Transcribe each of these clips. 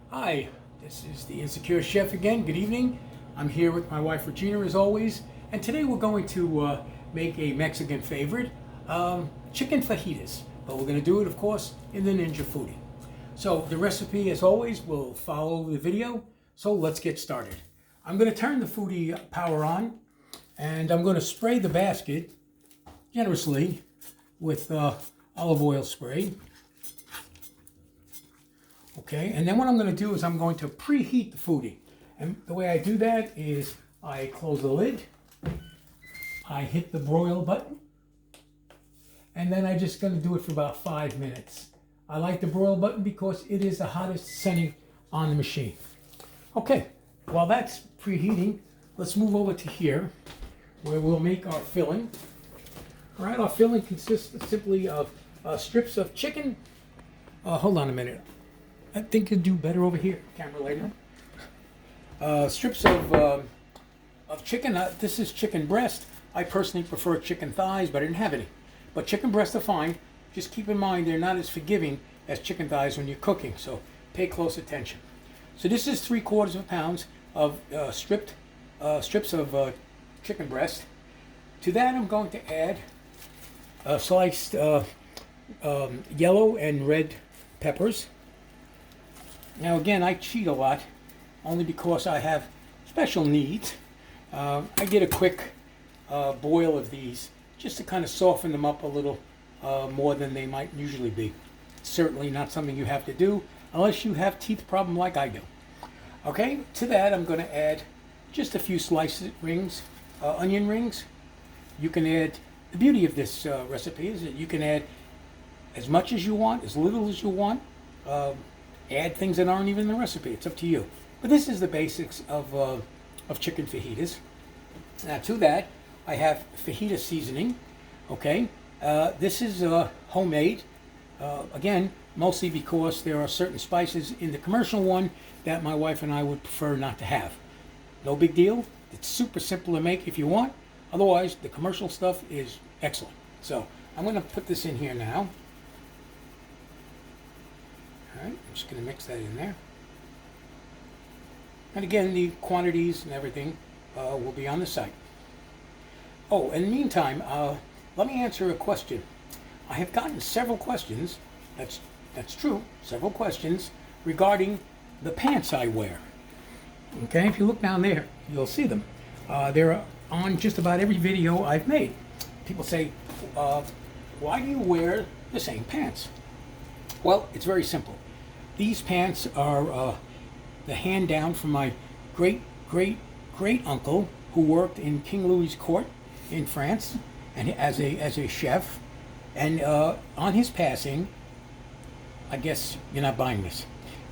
Hi, this is the Insecure Chef again. Good evening. I'm here with my wife Regina as always, and today we're going to make a Mexican favorite, chicken fajitas. But we're going to do it, of course, in the Ninja Foodie. So the recipe, as always, will follow the video. So let's get started. I'm going to turn the foodie power on, and I'm going to spray the basket generously with olive oil spray. Okay, and then what I'm going to do is I'm going to preheat the foodie. And the way I do that is I close the lid, I hit the broil button, and then I'm just going to do it for about 5 minutes. I like the broil button because it is the hottest setting on the machine. Okay, while that's preheating, let's move over to here where we'll make our filling. All right, our filling consists simply of strips of chicken. Hold on a minute. I think you'll do better over here, camera lady. Strips of chicken. This is chicken breast. I personally prefer chicken thighs, but I didn't have any. But chicken breasts are fine. Just keep in mind they're not as forgiving as chicken thighs when you're cooking, so pay close attention. So this is 3/4 pounds of strips of chicken breast. To that I'm going to add sliced yellow and red peppers. Now again, I cheat a lot, only because I have special needs. I did a quick boil of these, just to kind of soften them up a little more than they might usually be. Certainly not something you have to do, unless you have teeth problem like I do. Okay, to that I'm going to add just a few sliced rings, onion rings. You can add, the beauty of this recipe is that you can add as much as you want, as little as you want. Add things that aren't even in the recipe. It's up to you. But this is the basics of chicken fajitas. Now to that, I have fajita seasoning. Okay, this is homemade. Again, mostly because there are certain spices in the commercial one that my wife and I would prefer not to have. No big deal. It's super simple to make if you want. Otherwise, the commercial stuff is excellent. So I'm going to put this in here now. All right, I'm just going to mix that in there. And again, the quantities and everything will be on the site. Oh, in the meantime, let me answer a question. I have gotten several questions, that's true, several questions regarding the pants I wear. Okay, if you look down there, you'll see them. They're on just about every video I've made. People say, why do you wear the same pants? Well, it's very simple. These pants are the hand down from my great uncle who worked in King Louis's court in France and as a chef. And on his passing, I guess you're not buying this.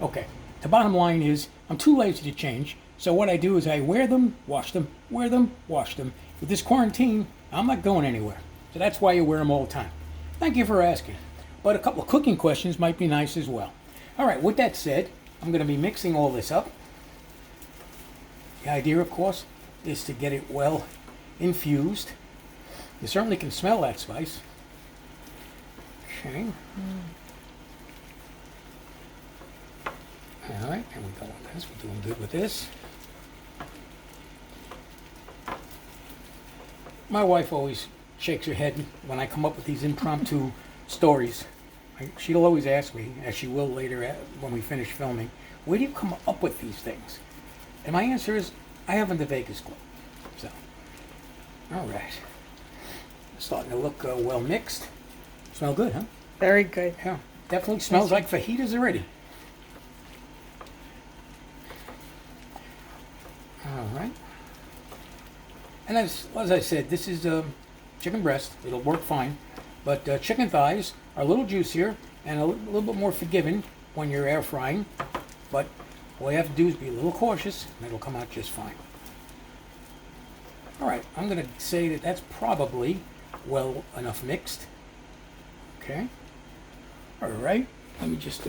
Okay, the bottom line is I'm too lazy to change. So what I do is I wear them, wash them, wear them, wash them. With this quarantine, I'm not going anywhere. So that's why you wear them all the time. Thank you for asking. But a couple of cooking questions might be nice as well. All right, with that said, I'm going to be mixing all this up. The idea, of course, is to get it well infused. You certainly can smell that spice. Okay. All right, here we go with this. We're doing good with this. My wife always shakes her head when I come up with these impromptu stories. She'll always ask me, as she will later when we finish filming, where do you come up with these things? And my answer is, I haven't the vaguest clue. So, all right. Starting to look well mixed. Smell good, huh? Very good. Yeah, definitely smells like fajitas already. All right. And as I said, this is chicken breast. It'll work fine. But chicken thighs are a little juicier and a little bit more forgiving when you're air frying. But all you have to do is be a little cautious and it'll come out just fine. All right, I'm going to say that that's probably well enough mixed. Okay. All right, let me just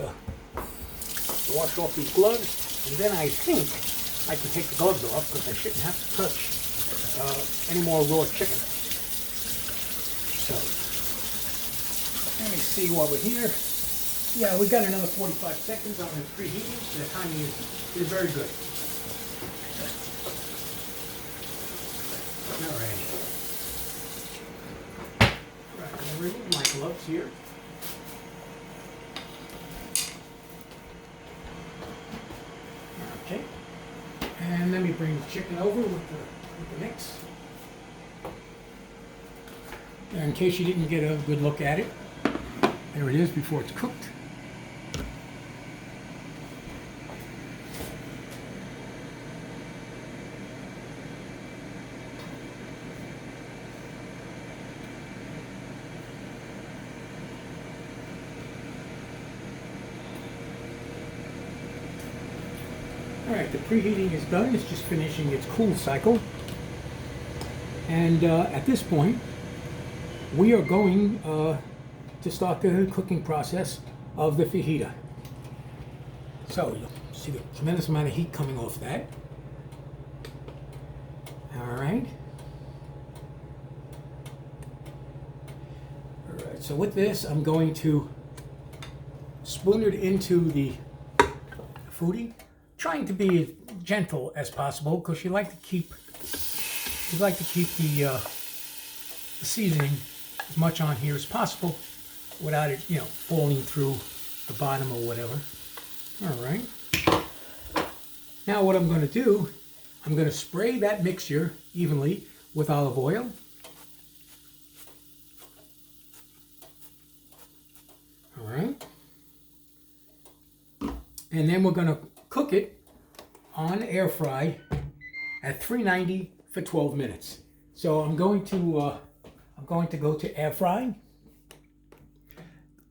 wash off these gloves. And then I think I can take the gloves off because I shouldn't have to touch any more raw chicken. So, let me see while we're here. Yeah, we got another 45 seconds on the preheating. The timing is very good. Alrighty. Right, I'm gonna remove my gloves here. Okay. And let me bring the chicken over with the mix. And in case you didn't get a good look at it, there it is before it's cooked. Alright, the preheating is done. It's just finishing its cool cycle. And at this point, we are going to start the cooking process of the fajita. So you'll see the tremendous amount of heat coming off that. Alright. Alright, so with this, I'm going to spoon it into the foodie. Trying to be as gentle as possible because you like to keep the seasoning as much on here as possible without it, falling through the bottom or whatever. All right. Now what I'm going to do, I'm going to spray that mixture evenly with olive oil. All right. And then we're going to cook it on air fry at 390 for 12 minutes. So I'm going to go to air fry.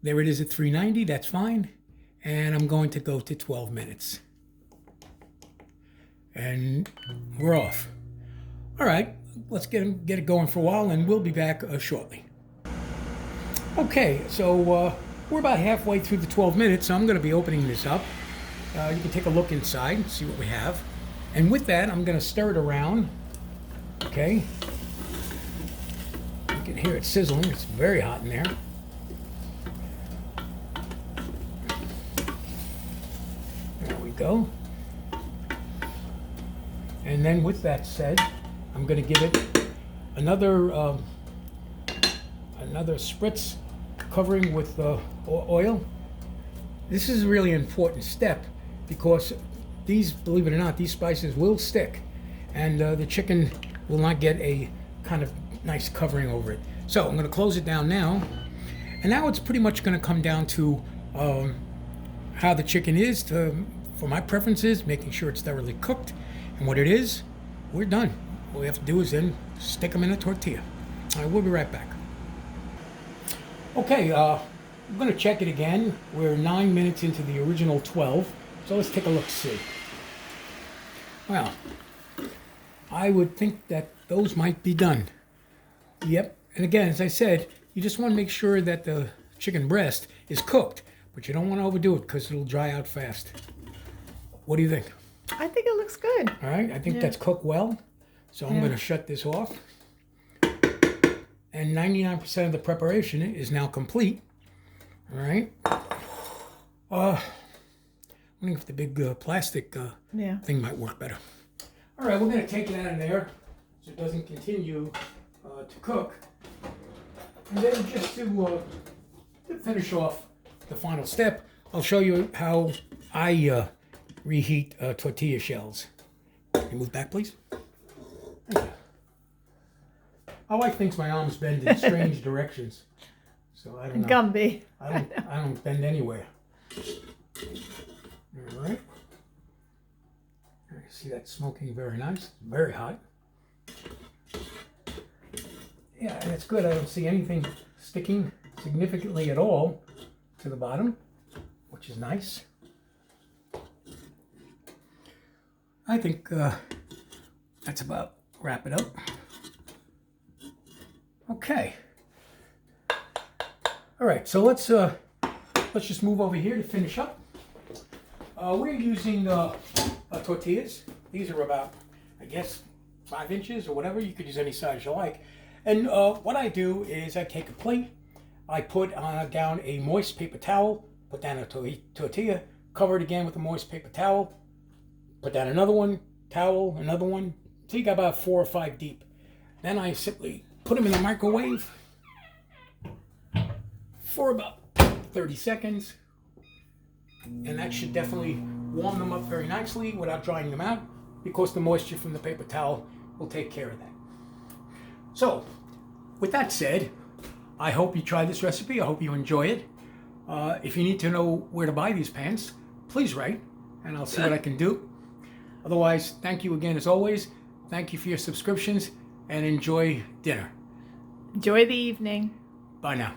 There it is at 390. That's fine. And I'm going to go to 12 minutes. And we're off. All right, let's get it going for a while, and we'll be back shortly. Okay, so we're about halfway through the 12 minutes. So I'm going to be opening this up. You can take a look inside and see what we have. And with that, I'm going to stir it around. Okay. You can hear it sizzling. It's very hot in there. There we go. And then with that said, I'm going to give it another spritz covering with oil. This is a really important step because these, believe it or not, these spices will stick, and the chicken will not get a kind of nice covering over it. So I'm going to close it down now, and now it's pretty much going to come down to how the chicken is. For my preferences, making sure it's thoroughly cooked, and what it is, we're done. All we have to do is then stick them in a tortilla. All right, we'll be right back. Okay, I'm going to check it again. We're 9 minutes into the original 12, so let's take a look-see. Well, I would think that those might be done. Yep, and again, as I said, you just want to make sure that the chicken breast is cooked, but you don't want to overdo it because it'll dry out fast. What do you think? I think it looks good. All right, I think that's cooked well, so I'm going to shut this off. And 99% of the preparation is now complete. All right. Wondering if the big plastic thing might work better. All right, we're going to take it out of there so it doesn't continue to cook. And then just to finish off the final step, I'll show you how I reheat tortilla shells. Can you move back, please? Thank you. My wife thinks my arms bend in strange directions. So I don't know. Gumby. I don't bend anywhere. All right. See that smoking very nice. Very hot. Yeah, and it's good. I don't see anything sticking significantly at all to the bottom, which is nice. I think that's about wrap it up. Okay. All right, so let's just move over here to finish up. We're using tortillas. These are about, I guess, 5 inches or whatever. You could use any size you like. And what I do is I take a plate, I put down a moist paper towel put down a tortilla, cover it again with a moist paper towel, put down another one, towel, another one. So you got about 4 or 5 deep. Then I simply put them in the microwave for about 30 seconds. And that should definitely warm them up very nicely without drying them out, because the moisture from the paper towel will take care of that. So, with that said, I hope you try this recipe. I hope you enjoy it. If you need to know where to buy these pans, please write, and I'll see what I can do. Otherwise, thank you again as always. Thank you for your subscriptions, and enjoy dinner. Enjoy the evening. Bye now.